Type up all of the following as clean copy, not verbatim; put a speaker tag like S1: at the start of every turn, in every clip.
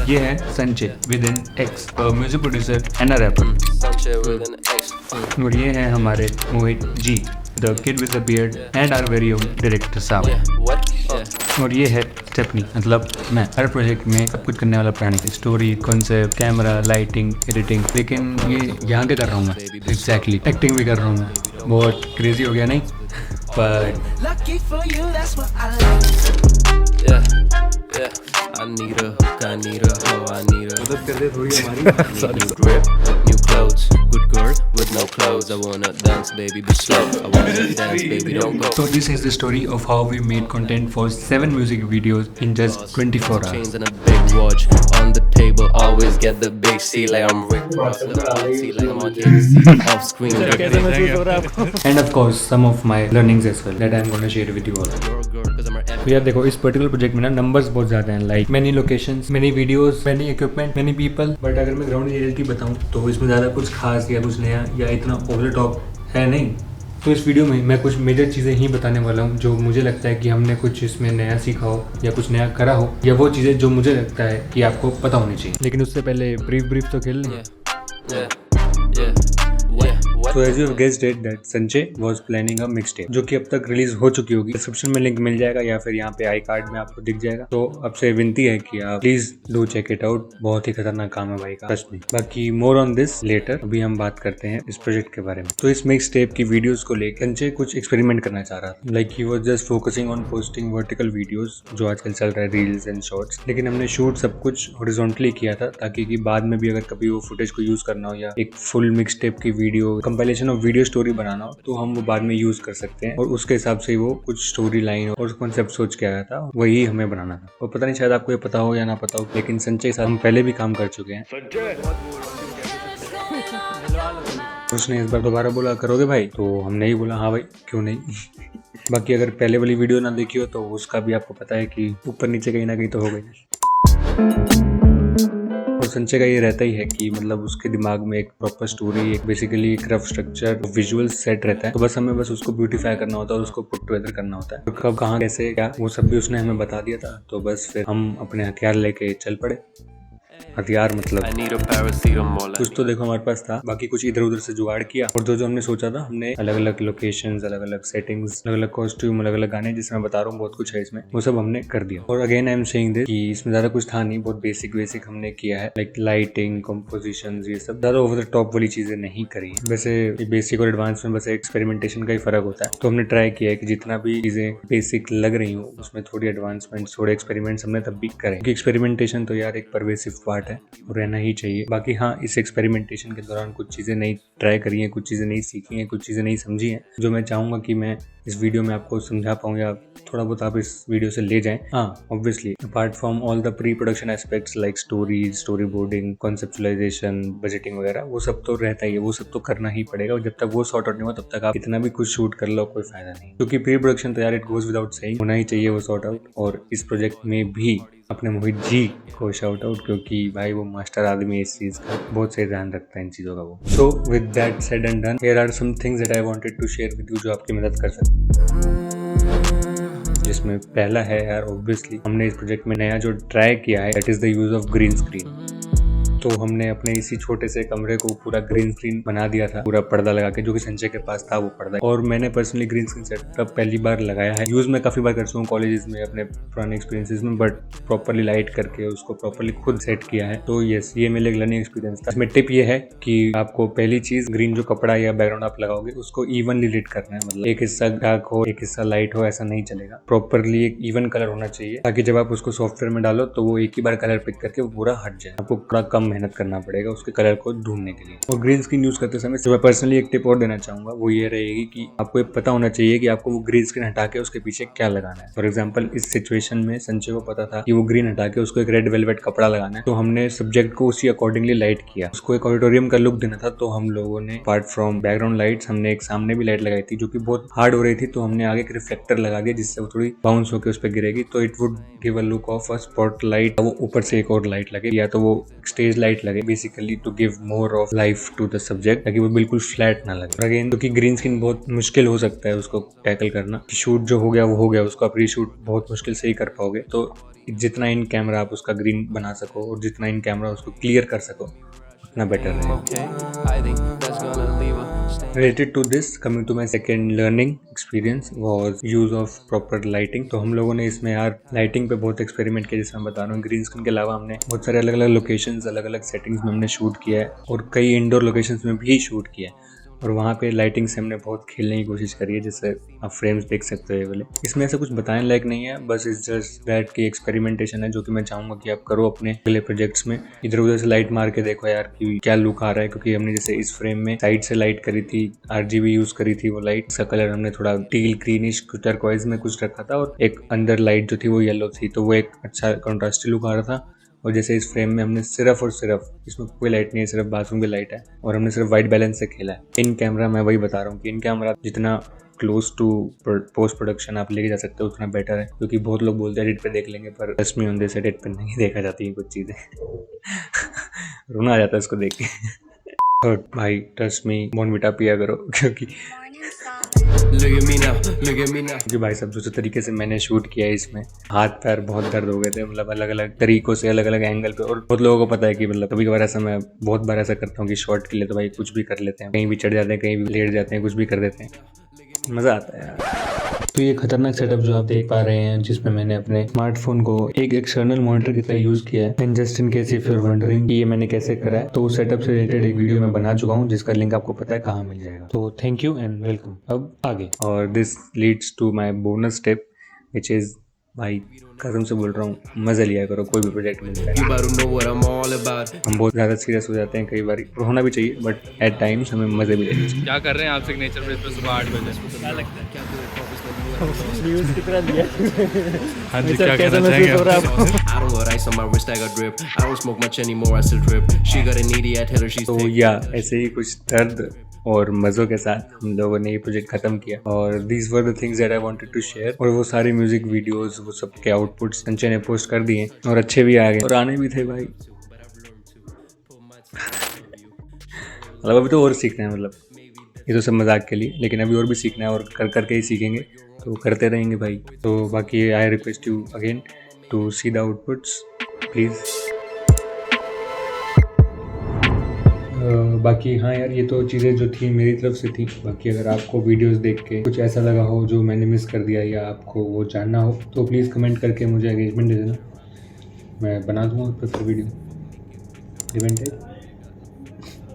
S1: ये है Sanjay with in X, music producer and a rapper. और ये है हमारे Mohit ji, the kid with the beard and our very own director साहब। और ये है स्टेपनी, मतलब मैं हर प्रोजेक्ट में सब कुछ करने वाला प्राणी। Story, concept, camera, lighting, editing. लेकिन ये यहाँ के कर रहा हूँ मैं, एग्जैक्टली एक्टिंग भी कर रहा हूँ मैं। बहुत क्रेजी हो गया नहीं? पर
S2: I need a hook, I need a hoe, I need a मदद कर दे थोड़ी हमारी new grip, new clothes, good girl with no clothes. I wanna dance, baby, be slow. I wanna dance, baby, don't go.
S1: So this is the story of how we made content for 7 music videos in just 24 hours.
S2: Chains and a big watch on the table, always get the big C like I'm Rick Ross, see like I'm on Jay-Z, off screen.
S1: And of course some of my learnings as well that I'm going to share with you all. तो यार देखो, इस particular project में ना numbers बहुत ज़्यादा हैं, like many locations, many videos, many equipment, many people. But अगर मैं ग्राउंड रियलिटी बताऊँ तो इसमें ज़्यादा कुछ खास या कुछ नया या इतना ओवर द टॉप है नहीं। तो इस वीडियो में मैं कुछ मेजर चीज़ें ही बताने वाला हूँ जो मुझे लगता है कि हमने कुछ इसमें नया सीखा हो या कुछ नया करा हो, या वो चीज़ें जो मुझे लगता है कि आपको पता होनी चाहिए। लेकिन उससे पहले ब्रीफ तो खेल लें। So as you have guessed it that Sanjay was planning a mixtape, जो कि अब तक रिलीज हो चुकी होगी। डिस्क्रिप्शन में लिंक मिल जाएगा या फिर यहाँ पे आई कार्ड में आपको दिख जाएगा। तो अब से विनती है कि आप please do check it out. बहुत ही खतरनाक काम है भाई का, सच में। बाकी मोर ऑन दिस लेटर। अभी हम बात करते हैं इस प्रोजेक्ट के बारे में। तो इस मिक्स टेप की वीडियोस को लेकर संजय कुछ एक्सपेरिमेंट करना चाह रहा था। Like he was just focusing on posting vertical videos, जो आजकल चल रहा है, रील्स एंड शॉर्ट्स। लेकिन हमने शूट सब कुछ हॉरिजॉन्टली किया था, ताकि कि बाद में भी अगर कभी वो फुटेज को यूज करना हो या एक फुल मिक्स टेप की video compilation of video story बनाना हो, तो हम वो बाद में यूज कर सकते हैं। और उसके हिसाब से वो कुछ स्टोरी लाइन और कॉन्सेप्ट सोच के आया था, वही हमें बनाना था। और पता नहीं शायद आपको ये पता हो या ना पता हो, लेकिन संजय के साथ हम पहले भी काम कर चुके हैं। उसने इस बार दोबारा बोला करोगे भाई, तो हमने ही बोला हाँ भाई क्यों नहीं। बाकी अगर पहले वाली वीडियो ना देखी हो तो उसका भी आपको पता है कि ऊपर नीचे कहीं ना कहीं तो हो गई। और संजय का ये रहता ही है कि मतलब उसके दिमाग में एक प्रॉपर स्टोरी, एक बेसिकली एक रफ स्ट्रक्चर, विजुअल सेट रहता है। तो बस हमें बस उसको ब्यूटीफाई करना होता है और उसको पुट टुगेदर करना होता है। तो कब, कहाँ, कैसे, क्या, वो सब भी उसने हमें बता दिया था। तो बस फिर हम अपने हथियार लेके चल पड़े। हथियार मतलब कुछ तो देखो हमारे पास था, बाकी कुछ इधर उधर से जुगाड़ किया। और जो हमने सोचा था, हमने अलग अलग लोकेशंस, अलग अलग सेटिंग्स, अलग अलग कॉस्ट्यूम, अलग अलग गाने, जिसमें बता रहा हूँ बहुत कुछ है इसमें, वो सब हमने कर दिया। और again I am saying this कि इसमें ज्यादा कुछ था नहीं, बहुत बेसिक हमने किया है। लाइक लाइटिंग, कंपोजिशन, ये सब ज्यादा ओवर द टॉप वाली चीजें नहीं करी। वैसे बेसिक और एडवांस में बस एक्सपेरिमेंटेशन का ही फर्क होता है। तो हमने ट्राई किया है कि जितना भी चीजें बेसिक लग रही हो उसमें थोड़ी एडवांसमेंट, थोड़े एक्सपेरिमेंट्स हमने तब भी करें, क्योंकि एक्सपेरिमेंटेशन तो यार एक परवेसिव पार्ट है और रहना ही चाहिए। बाकी हाँ, इस एक्सपेरिमेंटेशन के दौरान कुछ चीज़ें नई ट्राई करी हैं, कुछ चीज़ें नई सीखी हैं, कुछ चीज़ें नई समझी हैं, जो मैं चाहूँगा कि मैं इस वीडियो में आपको समझा पाऊँ या थोड़ा बहुत आप इस वीडियो से ले जाएं। हाँ, obviously apart from all the pre production aspects like stories, story boarding, conceptualisation, budgeting वगैरह, वो सब तो रहता ही है, वो सब तो करना ही पड़ेगा। और जब तक वो सॉर्ट आउट नहीं हुआ तब तक आप इतना भी कुछ शूट कर लो कोई फायदा नहीं, क्योंकि प्री प्रोडक्शन तो यार इट गोज विदाउट सेइंग, होना ही चाहिए वो सॉर्ट आउट। और इस प्रोजेक्ट में भी अपने मोहित जी को शाउट आउट, क्योंकि भाई वो मास्टर आदमी है इस चीज का, बहुत सही ध्यान रखता है इन चीजों का वो। So with that said and done, here are some things that I wanted to share with you, जो आपकी मदद कर सकते हैं। जिसमें पहला है यार, ऑब्वियसली हमने इस प्रोजेक्ट में नया जो ट्राई किया है, that is the use of green screen. तो हमने अपने इसी छोटे से कमरे को पूरा ग्रीन स्क्रीन बना दिया था, पूरा पर्दा लगा के, जो कि संजय के पास था वो पर्दा। और मैंने पर्सनली ग्रीन स्क्रीन सेटअप पहली बार लगाया है। यूज मैं काफी बार कर चुका हूँ कॉलेजेस में, अपने पुराने एक्सपीरियंसेस में, बट प्रॉपरली लाइट करके उसको प्रॉपरली खुद सेट किया है। तो यस, ये मेरे एक लर्निंग एक्सपीरियंस था। इसमें टिप ये है कि आपको पहली चीज, ग्रीन जो कपड़ा या बैकग्राउंड आप लगाओगे उसको इवनली लिट करना है। मतलब एक हिस्सा डार्क हो, एक हिस्सा लाइट हो, ऐसा नहीं चलेगा। प्रॉपरली एक इवन कलर होना चाहिए, ताकि जब आप उसको सॉफ्टवेयर में डालो तो वो एक ही बार कलर पिक करके वो पूरा हट जाए। आपको थोड़ा कम मेहनत करना पड़ेगा उसके कलर को ढूंढने के लिए। और ग्रीन स्क्रीन यूज करते समय मैं पर्सनली एक टिप और देना चाहूंगा, वो ये रहेगी कि आपको ये पता होना चाहिए कि आपको वो ग्रीन स्क्रीन हटा के उसके पीछे क्या लगाना है। फॉर एग्जांपल इस सिचुएशन में संजय को पता था कि वो ग्रीन हटा के उसको एक रेड वेलवेट कपड़ा लगाना है, तो हमने सब्जेक्ट को उसी अकॉर्डिंगली लाइट किया। उसको एक ऑडिटोरियम का लुक देना था, तो हम लोगों ने अपार्ट फ्रॉम बैकग्राउंड लाइट्स, हमने एक सामने भी लाइट लगाई थी जो कि बहुत हार्ड हो रही थी, तो हमने आगे एक रिफ्लेक्टर लगा दिया जिससे वो थोड़ी बाउंस होकर उस पर गिरेगी, तो it would give a look of a spot light. वो ऊपर से एक और लाइट लगे, या तो वो स्टेज तेज लाइट लगे, basically to give more of life to the subject, ताकि वो बिल्कुल फ्लैट ना लगे। अगेन क्योंकि ग्रीन स्क्रीन बहुत मुश्किल हो सकता है उसको टैकल करना, शूट जो हो गया वो हो गया, उसको आप रीशूट बहुत मुश्किल से ही कर पाओगे। तो जितना इन कैमरा आप उसका ग्रीन बना सको और जितना इन कैमरा उसको क्लियर कर सको उतना बेटर है। Related to this, coming to my second learning experience was use of proper lighting। तो हम लोगों ने इसमें यार लाइटिंग पे बहुत एक्सपेरिमेंट किया, जैसे मैं बता रहा हूँ। ग्रीन स्क्रीन के अलावा हमने बहुत सारे अलग अलग लोकेशंस, अलग अलग सेटिंग्स में हमने शूट किया है और कई इंडोर लोकेशंस में भी शूट किया है, और वहाँ पे लाइटिंग से हमने बहुत खेलने की कोशिश करी है, जैसे आप फ्रेम्स देख सकते हो ये वाले। इसमें ऐसा कुछ बताने लायक नहीं है, बस इट्स जस्ट दैट की एक्सपेरिमेंटेशन है, जो कि मैं चाहूँगा कि आप करो अपने अगले प्रोजेक्ट्स में। इधर उधर से लाइट मार के देखो यार कि क्या लुक आ रहा है, क्योंकि हमने जैसे इस फ्रेम में साइड से लाइट करी थी, RGB यूज करी थी। वो लाइट का कलर हमने थोड़ा टील ग्रीनिश टर्कोइज में कुछ रखा था, और एक अंदर लाइट जो थी वो येलो थी, तो वो एक अच्छा कॉन्ट्रास्टी लुक आ रहा था। और जैसे इस फ्रेम में हमने सिर्फ और सिर्फ, इसमें कोई लाइट नहीं है, सिर्फ बाथरूम की लाइट है, और हमने सिर्फ वाइट बैलेंस से खेला है। इन कैमरा मैं वही बता रहा हूँ कि इन कैमरा जितना क्लोज टू पोस्ट प्रोडक्शन आप लेके जा सकते हो उतना बेटर है, क्योंकि बहुत लोग बोलते हैं एडिट पे देख लेंगे, पर trust me on this, edit पे नहीं देखा जाती है कुछ चीज़ें। रोना आ जाता है इसको देख के। और भाई ट्रस्ट मी, बॉर्नविटा पिया करो, क्योंकि क्योंकि भाई साहब जिस तरीके से मैंने शूट किया है इसमें, हाथ पैर बहुत दर्द हो गए थे, मतलब अलग अलग तरीकों से, अलग अलग एंगल पे। और बहुत लोगों को पता है कि मतलब कभी कभार ऐसा, मैं बहुत बार ऐसा करता हूँ कि शॉर्ट के लिए तो भाई कुछ भी कर लेते हैं, कहीं भी चढ़ जाते हैं, कहीं भी लेट जाते हैं, कुछ भी कर देते हैं, मज़ा आता है यार। तो ये खतरनाक सेटअप जो आप देख पा रहे हैं, जिसमें मैंने अपने स्मार्टफोन को एक एक्सटर्नल मॉनिटर की तरह यूज किया है, and just in case if you are wondering कि ये मैंने कैसे करा है, तो उस सेटअप से रिलेटेड एक वीडियो मैं बना चुका हूँ, जिसका लिंक आपको पता है कहाँ मिल जाएगा। तो थैंक यू एंड वेलकम। अब आगे, और this leads to my bonus step, which is, भाई कसम से बोल रहा हूँ, मजा लिया करो कोई भी प्रोजेक्ट मिलता है। हम बहुत ज़्यादा सीरियस हो जाते हैं कई बार, होना भी चाहिए, बट एट टाइम्स हमें मजे भी लेने चाहिए।
S3: क्या कर रहे हैं आप सिग्नेचर पे सुबह 8 बजे? क्या लगता है, क्या
S4: न्यूज़ की तरह दिया।
S3: हाँ जी, क्या कहना चाहेंगे आप?
S2: I don't got ice on my wrist, I got drip. I don't smoke much anymore, I still drip. She got a needy, I tell her she's
S1: तो
S2: thick.
S1: या ऐसे ही कुछ दर्द और मज़ों के साथ हम लोगों ने ये प्रोजेक्ट ख़त्म किया, और these were the things that I wanted to share. और वो सारे म्यूजिक वीडियोस, वो सब के आउटपुट्स संजय ने पोस्ट कर दिए, और अच्छे भी आ गए, और आने भी थे भाई। मतलब अभी तो और सीखना है, मतलब ये तो सब मजाक के लिए, लेकिन अभी और भी सीखना है, और कर करके ही सीखेंगे, तो करते रहेंगे भाई। तो बाकी I request you again to see the outputs please. बाकी हाँ यार, ये तो चीज़ें जो थी मेरी तरफ से थी। बाकी अगर आपको वीडियोस देख के कुछ ऐसा लगा हो जो मैंने मिस कर दिया, या आपको वो जानना हो, तो प्लीज़ कमेंट करके मुझे एंगेजमेंट दे देना, मैं बना दूँगा उस पर फिर वीडियो। इवेंट है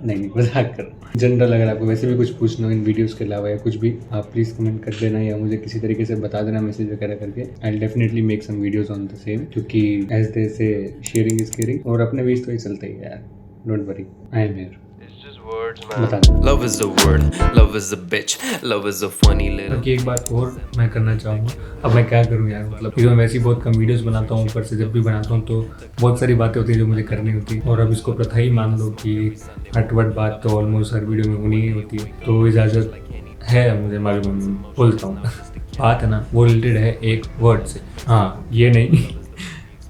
S1: नहीं, मजाक कर। जनरल अगर आपको वैसे भी कुछ पूछना हो इन वीडियोस के अलावा या कुछ भी, आप प्लीज़ कमेंट कर देना, या मुझे किसी तरीके से बता देना मैसेज वगैरह करके। I will definitely make some videos on the same, क्योंकि as they say sharing is caring, और अपने बीच तो ही चलता ही है यार, don't worry, I am here. बता देना।
S2: Love is the word, love is a bitch, love is a funny little.
S1: बाकी एक बात और मैं करना चाहूँगा, अब मैं क्या करूँ यार, मतलब मैं वैसे ही बहुत कम वीडियोस बनाता हूँ, ऊपर से जब भी बनाता हूँ तो बहुत सारी बातें होती हैं जो मुझे करनी होती है, और अब इसको प्रथा ही मान लो कि हटवट बात तो ऑलमोस्ट हर वीडियो में होनी ही होती है। तो इजाज़त है, मुझे मालूम, बोलता हूँ। बात है ना, वो रिलेटेड है एक वर्ड से, हाँ ये नहीं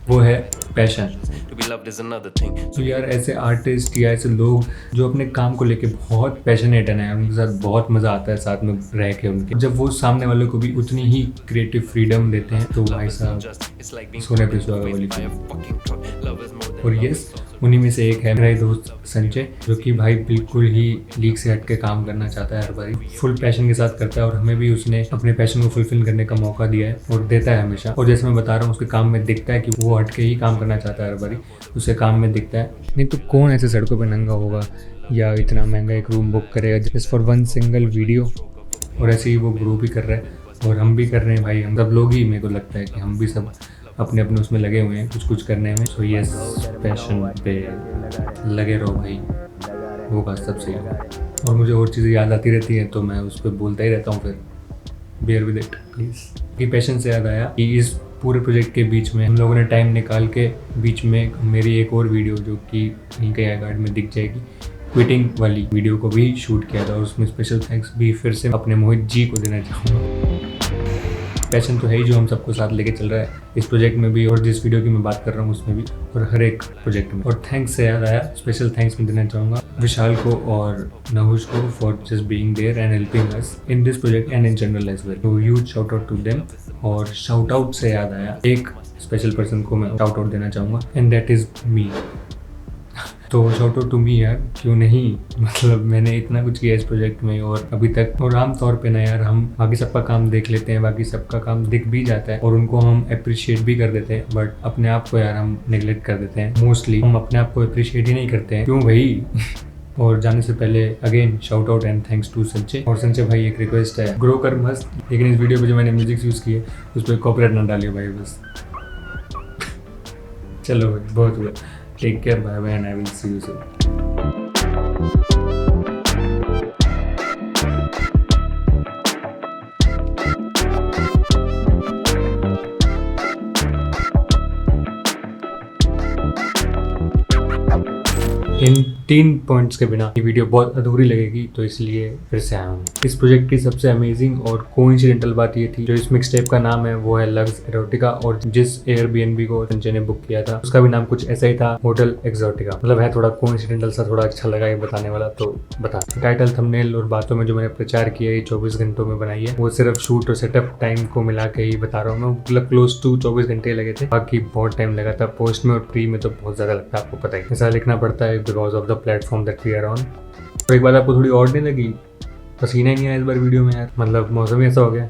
S1: वो है passion.
S2: To be loved is another thing.
S1: तो यार ऐसे आर्टिस्ट या ऐसे लोग जो अपने काम को लेके बहुत पैशनेट है, उनके साथ बहुत मज़ा आता है साथ में रह के उनके। जब वो सामने वाले को भी उतनी ही क्रिएटिव फ्रीडम देते हैं, तो भाई साहब सोने पे सुहागा वाली फीलिंग। और यस, उन्हीं में से एक है मेरा दोस्त संजय, जो कि भाई बिल्कुल ही लीक से हट के काम करना चाहता है हर बारी, फुल पैशन के साथ करता है, और हमें भी उसने अपने पैशन को फुलफिल करने का मौका दिया है और देता है हमेशा। और जैसे मैं बता रहा हूँ, उसके काम में दिखता है कि वो हट के ही काम करना चाहता है हर बारी, उसे काम में दिखता है। नहीं तो कौन ऐसे सड़कों पर नंगा होगा या इतना महंगा एक रूम बुक करेगा just for one single video. और ऐसे ही वो ग्रो भी कर रहा है, और हम भी कर रहे हैं भाई, हम सब लोग ही, मेरे को लगता है कि हम भी सब अपने अपने उसमें लगे हुए हैं कुछ कुछ करने में। सो यस, पैशन पे लगे रहो भाई, वो बात सबसे। और मुझे और चीज़ें याद आती रहती हैं तो मैं उस पर बोलता ही रहता हूँ, फिर बेयर विद इट प्लीज़। कि पैशन से याद आया कि इस पूरे प्रोजेक्ट के बीच में हम लोगों ने टाइम निकाल के बीच में मेरी एक और वीडियो, जो कि कहीं कहीं आई कार्ड में दिख जाएगी, क्विटिंग वाली वीडियो को भी शूट किया था, और उसमें स्पेशल थैंक्स भी फिर से अपने मोहित जी को देना चाहूँगा। पैशन तो है ही जो हम सबको साथ लेके चल रहा है इस प्रोजेक्ट में भी, और जिस वीडियो की मैं बात कर रहा हूँ उसमें भी, और हर एक प्रोजेक्ट में। और थैंक्स से याद आया, स्पेशल थैंक्स मैं देना चाहूँगा विशाल को और नहुष को for just being there and helping us in this project and in general as well. तो huge shout out to them. और शाउट आउट से याद आया, एक स्पेशल पर्सन को मैं शाउट आउट देना चाहूँगा एंड दैट इज़ मी। तो शाउट आउट टू मी यार, क्यों नहीं, मतलब मैंने इतना कुछ किया इस प्रोजेक्ट में और अभी तक। और आमतौर पे ना यार हम बाकी सबका काम देख लेते हैं, बाकी सबका काम दिख भी जाता है और उनको हम अप्रिशिएट भी कर देते हैं, बट अपने आप को यार हम नेग्लेक्ट कर देते हैं। मोस्टली हम अपने आप को अप्रिशिएट ही नहीं करते हैं, क्यों भाई। और जाने से पहले again shout out and thanks to Sanjay. और संजय भाई एक रिक्वेस्ट है, ग्रो कर मस्त, लेकिन इस वीडियो पे जो मैंने म्यूजिक यूज़ किए उस पर कॉपीराइट ना डालिए भाई बस। चलो भाई बहुत हुआ, take care, bye bye and I will see you soon. इन 3 पॉइंट्स के बिना ये वीडियो बहुत अधूरी लगेगी, तो इसलिए फिर से आया हूँ। इस प्रोजेक्ट की सबसे अमेजिंग और कोइंसिडेंटल बात ये थी, जो इस मिक्सटेप का नाम है वो है लग्स एरोटिका, और जिस एयरबीएनबी को संजय ने बुक किया था उसका भी नाम कुछ ऐसा ही था, होटल एक्सोटिका। मतलब है थोड़ा कोइंसिडेंटल सा, थोड़ा अच्छा लगा ये बताने वाला, तो बता। टाइटल, थंबनेल और बातों में जो मैंने प्रचार किया ये 24 घंटों में बनाई है, वो सिर्फ शूट और सेटअप टाइम को मिला के ही बता रहा हूँ मैं। मतलब क्लोज टू 24 घंटे लगे थे, बाकी बहुत टाइम लगा था पोस्ट में और प्री में तो बहुत ज्यादा लगता है, आपको पता ही। ऐसा लिखना पड़ता है because of the platform that we are on. और एक बात आपको थोड़ी और नहीं लगी, पसीना ही नहीं आया इस बार वीडियो में यार, मतलब मौसम ही ऐसा हो गया।